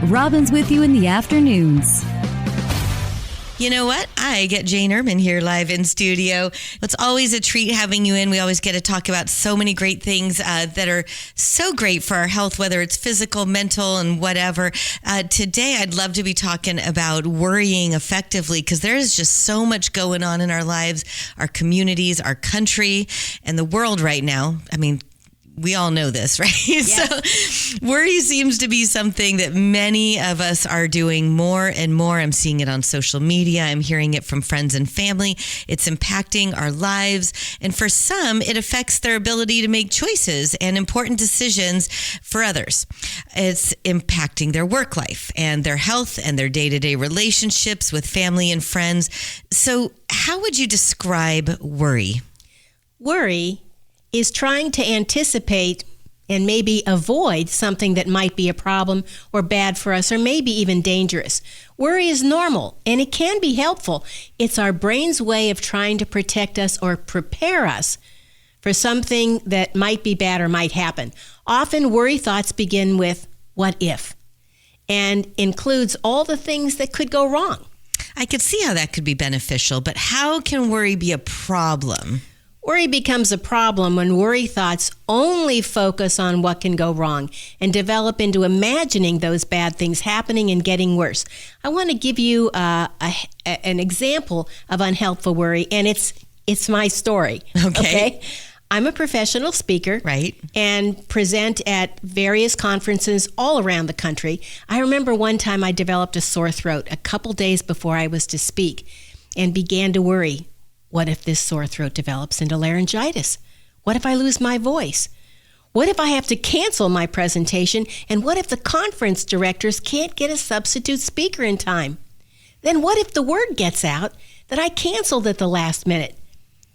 Robin's with you in the afternoons. You know what? I get Jane Ehrman here live in studio. It's always a treat having you in. We always get to talk about so many great things that are so great for our health, whether it's physical, mental, and whatever. Today, I'd love to be talking about worrying effectively because there is just so much going on in our lives, our communities, our country, and the world right now. I mean, we all know this, right? Yes. So worry seems to be something that many of us are doing more and more. I'm seeing it on social media. I'm hearing it from friends and family. It's impacting our lives. And for some, it affects their ability to make choices and important decisions for others. It's impacting their work life and their health and their day-to-day relationships with family and friends. So how would you describe worry? Worry is trying to anticipate and maybe avoid something that might be a problem or bad for us or maybe even dangerous. Worry is normal and it can be helpful. It's our brain's way of trying to protect us or prepare us for something that might be bad or might happen. Often worry thoughts begin with what if and includes all the things that could go wrong. I could see how that could be beneficial, but how can worry be a problem? Worry becomes a problem when worry thoughts only focus on what can go wrong and develop into imagining those bad things happening and getting worse. I want to give you an example of unhelpful worry, and it's my story. Okay. I'm a professional speaker, right, and present at various conferences all around the country. I remember one time I developed a sore throat a couple days before I was to speak and began to worry. What if this sore throat develops into laryngitis? What if I lose my voice? What if I have to cancel my presentation? And what if the conference directors can't get a substitute speaker in time? Then what if the word gets out that I canceled at the last minute?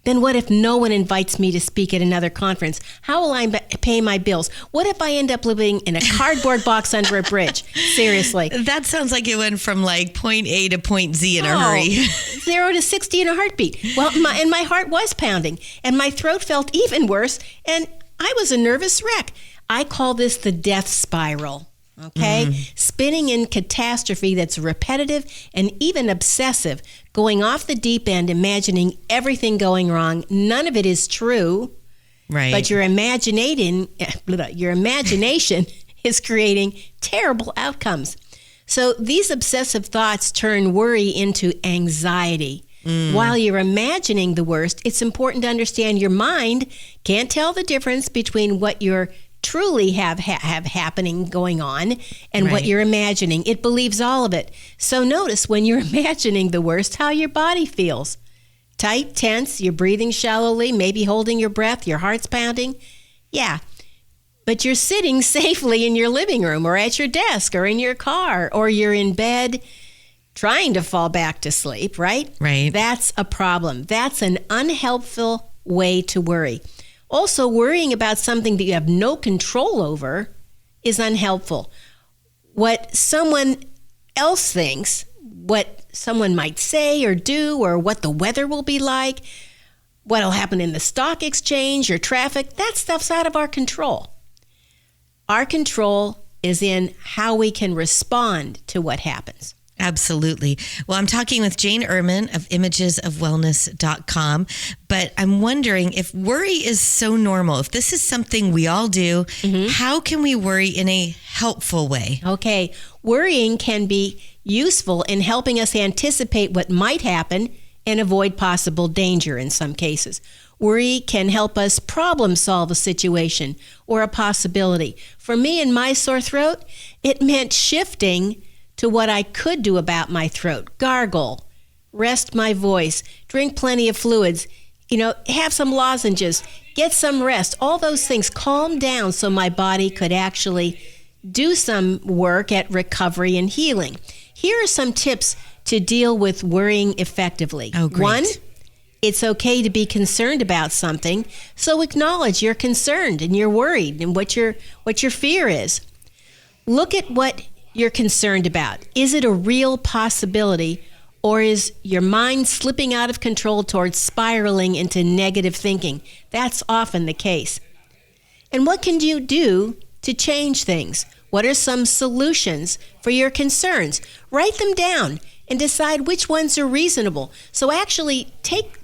Then what if no one invites me to speak at another conference? How will I pay my bills? What if I end up living in a cardboard box under a bridge? Seriously. That sounds like it went from like point A to point Z in a hurry. 0 to 60 in a heartbeat. Well, my heart was pounding, and my throat felt even worse, and I was a nervous wreck. I call this the death spiral. Okay? Spinning in catastrophe that's repetitive and even obsessive, going off the deep end, imagining everything going wrong. None of it is true. Right. But your imagination is creating terrible outcomes. So these obsessive thoughts turn worry into anxiety. While you're imagining the worst, it's important to understand your mind can't tell the difference between what you're truly have happening going on and what you're imagining. It believes all of it. So notice when you're imagining the worst, how your body feels. Tight, tense, you're breathing shallowly, maybe holding your breath, your heart's pounding. Yeah, but you're sitting safely in your living room or at your desk or in your car or you're in bed trying to fall back to sleep, right? Right. That's a problem. That's an unhelpful way to worry. Also, worrying about something that you have no control over is unhelpful. What someone else thinks, what someone might say or do, or what the weather will be like, what will happen in the stock exchange or traffic, that stuff's out of our control. Our control is in how we can respond to what happens. Absolutely. Well, I'm talking with Jane Ehrman of imagesofwellness.com, but I'm wondering if worry is so normal, if this is something we all do, how can we worry in a helpful way? Okay. Worrying can be useful in helping us anticipate what might happen and avoid possible danger in some cases. Worry can help us problem solve a situation or a possibility. For me and my sore throat, it meant shifting to what I could do about my throat. Gargle, rest my voice, drink plenty of fluids, have some lozenges, get some rest, all those things. Calm down so my body could actually do some work at recovery and healing. Here are some tips to deal with worrying effectively. Oh, great. 1, it's okay to be concerned about something, so acknowledge you're concerned and you're worried and what your fear is. Look at what you're concerned about. Is it a real possibility, or is your mind slipping out of control towards spiraling into negative thinking? That's often the case. And what can you do to change things? What are some solutions for your concerns? Write them down and decide which ones are reasonable. So actually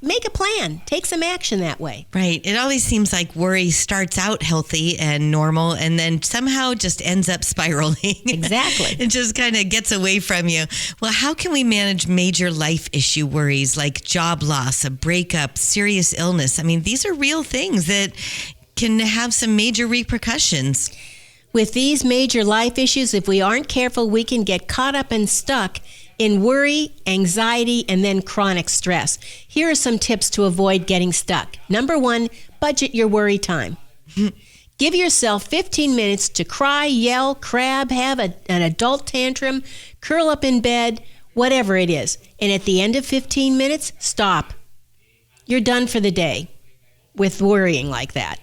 make a plan, take some action that way. Right. It always seems like worry starts out healthy and normal and then somehow just ends up spiraling. Exactly. It just kind of gets away from you. Well, how can we manage major life issue worries like job loss, a breakup, serious illness? I mean, these are real things that can have some major repercussions. With these major life issues, if we aren't careful, we can get caught up and stuck in worry, anxiety, and then chronic stress. Here are some tips to avoid getting stuck. Number 1, budget your worry time. Give yourself 15 minutes to cry, yell, crab, have an adult tantrum, curl up in bed, whatever it is. And at the end of 15 minutes, stop. You're done for the day with worrying like that.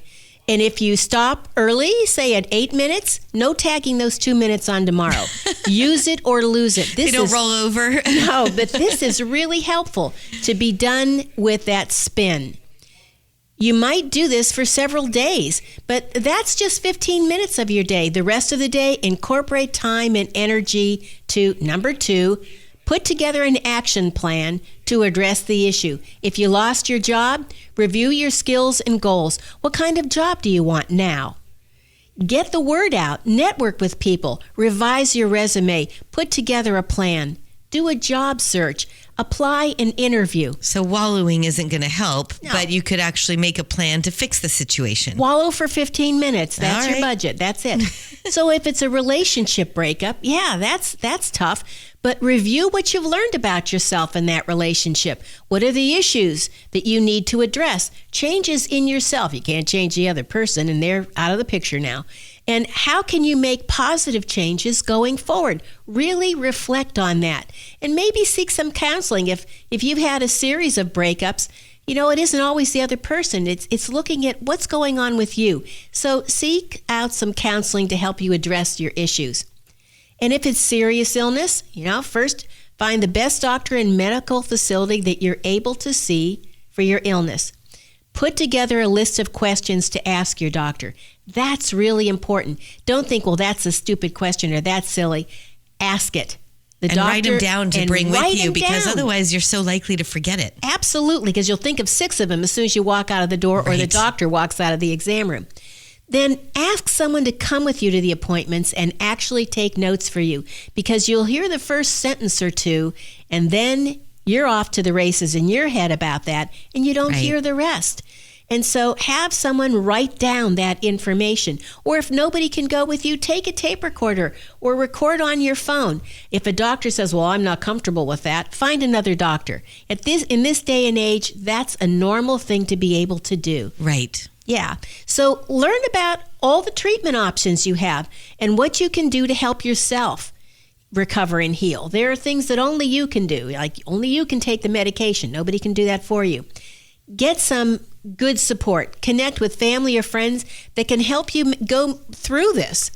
And if you stop early, say at 8 minutes, no tagging those 2 minutes on tomorrow. Use it or lose it. They don't roll over. No, but this is really helpful to be done with that spin. You might do this for several days, but that's just 15 minutes of your day. The rest of the day, incorporate time and energy to, number 2, put together an action plan to address the issue. If you lost your job, review your skills and goals. What kind of job do you want now? Get the word out, network with people, revise your resume, put together a plan, do a job search, apply an interview. So wallowing isn't going to help, No. but you could actually make a plan to fix the situation. Wallow for 15 minutes. That's All your right. budget. That's it. So if it's a relationship breakup, yeah, that's tough. But review what you've learned about yourself in that relationship. What are the issues that you need to address? Changes in yourself. You can't change the other person, and they're out of the picture now. And how can you make positive changes going forward? Really reflect on that. And maybe seek some counseling. If you've had a series of breakups, it isn't always the other person. It's looking at what's going on with you. So seek out some counseling to help you address your issues. And if it's serious illness, first find the best doctor and medical facility that you're able to see for your illness. Put together a list of questions to ask your doctor. That's really important. Don't think, well, that's a stupid question or that's silly. Ask it. And write them down to bring with you because down. Otherwise you're so likely to forget it. Absolutely, because you'll think of 6 of them as soon as you walk out of the door or the Right. doctor walks out of the exam room. Then ask someone to come with you to the appointments and actually take notes for you, because you'll hear the first sentence or two and then you're off to the races in your head about that and you don't Right. hear the rest. And so have someone write down that information. Or if nobody can go with you, take a tape recorder or record on your phone. If a doctor says, well, I'm not comfortable with that, find another doctor. In this day and age, that's a normal thing to be able to do. Right. Yeah. So learn about all the treatment options you have and what you can do to help yourself recover and heal. There are things that only you can do. Like only you can take the medication. Nobody can do that for you. Get some good support. Connect with family or friends that can help you go through this,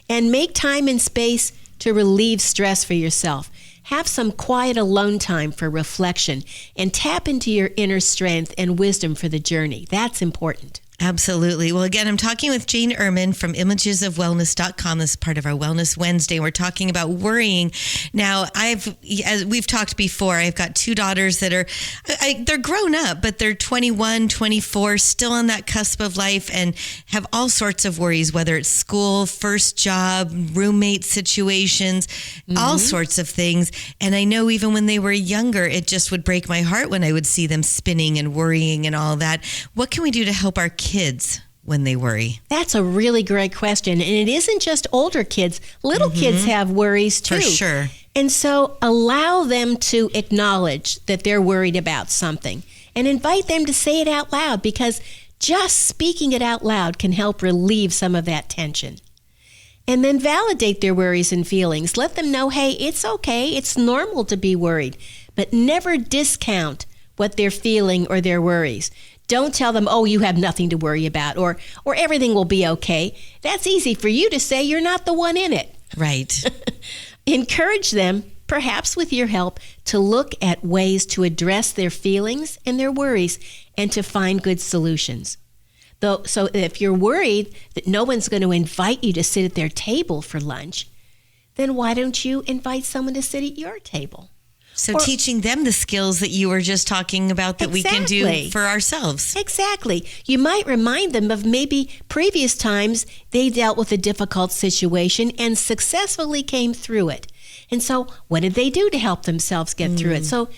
and make time and space to relieve stress for yourself. Have some quiet alone time for reflection and tap into your inner strength and wisdom for the journey. That's important. Absolutely. Well, again, I'm talking with Jane Ehrman from imagesofwellness.com. This is part of our Wellness Wednesday. We're talking about worrying. Now, as we've talked before, I've got 2 daughters that are, they're grown up, but they're 21, 24, still on that cusp of life and have all sorts of worries, whether it's school, first job, roommate situations, all sorts of things. And I know even when they were younger, it just would break my heart when I would see them spinning and worrying and all that. What can we do to help our kids when they worry? That's a really great question. And it isn't just older kids. Little kids have worries too. For sure. And so allow them to acknowledge that they're worried about something and invite them to say it out loud, because just speaking it out loud can help relieve some of that tension. And then validate their worries and feelings. Let them know, hey, it's okay. It's normal to be worried, but never discount what they're feeling or their worries. Don't tell them, oh, you have nothing to worry about, or everything will be okay. That's easy for you to say. You're not the one in it. Right. Encourage them, perhaps with your help, to look at ways to address their feelings and their worries and to find good solutions. So if you're worried that no one's going to invite you to sit at their table for lunch, then why don't you invite someone to sit at your table? So teaching them the skills that you were just talking about that we can do for ourselves. Exactly. You might remind them of maybe previous times they dealt with a difficult situation and successfully came through it. And so what did they do to help themselves get through it? So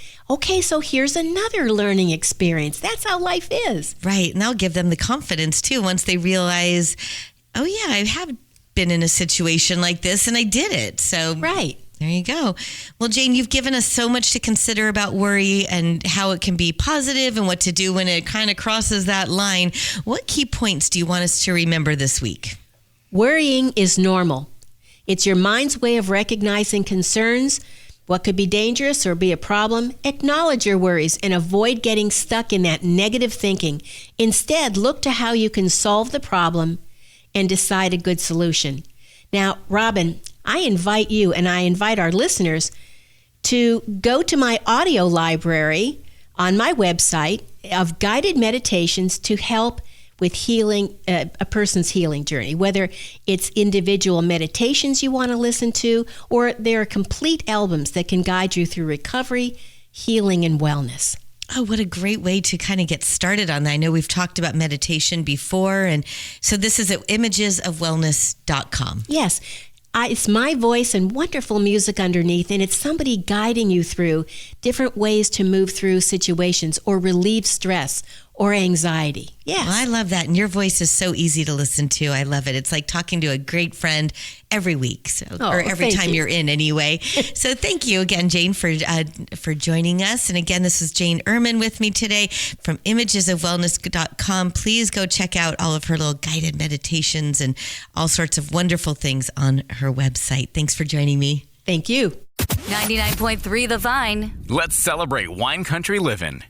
here's another learning experience. That's how life is. Right. And that'll give them the confidence too once they realize, oh yeah, I have been in a situation like this and I did it. So right. There you go. Well, Jane, you've given us so much to consider about worry and how it can be positive and what to do when it kind of crosses that line. What key points do you want us to remember this week? Worrying is normal. It's your mind's way of recognizing concerns, what could be dangerous or be a problem. Acknowledge your worries and avoid getting stuck in that negative thinking. Instead, look to how you can solve the problem and decide a good solution. Now, Robin, I invite you and I invite our listeners to go to my audio library on my website of guided meditations to help with healing, a person's healing journey, whether it's individual meditations you want to listen to, or there are complete albums that can guide you through recovery, healing, and wellness. Oh, what a great way to kind of get started on that. I know we've talked about meditation before, and so this is at imagesofwellness.com. Yes. It's my voice and wonderful music underneath, and it's somebody guiding you through different ways to move through situations or relieve stress or anxiety. Yes. Well, I love that. And your voice is so easy to listen to. I love it. It's like talking to a great friend every week, or every time you're in anyway. So thank you again, Jane, for joining us. And again, this is Jane Ehrman with me today from imagesofwellness.com. Please go check out all of her little guided meditations and all sorts of wonderful things on her website. Thanks for joining me. Thank you. 99.3 The Vine. Let's celebrate wine country living.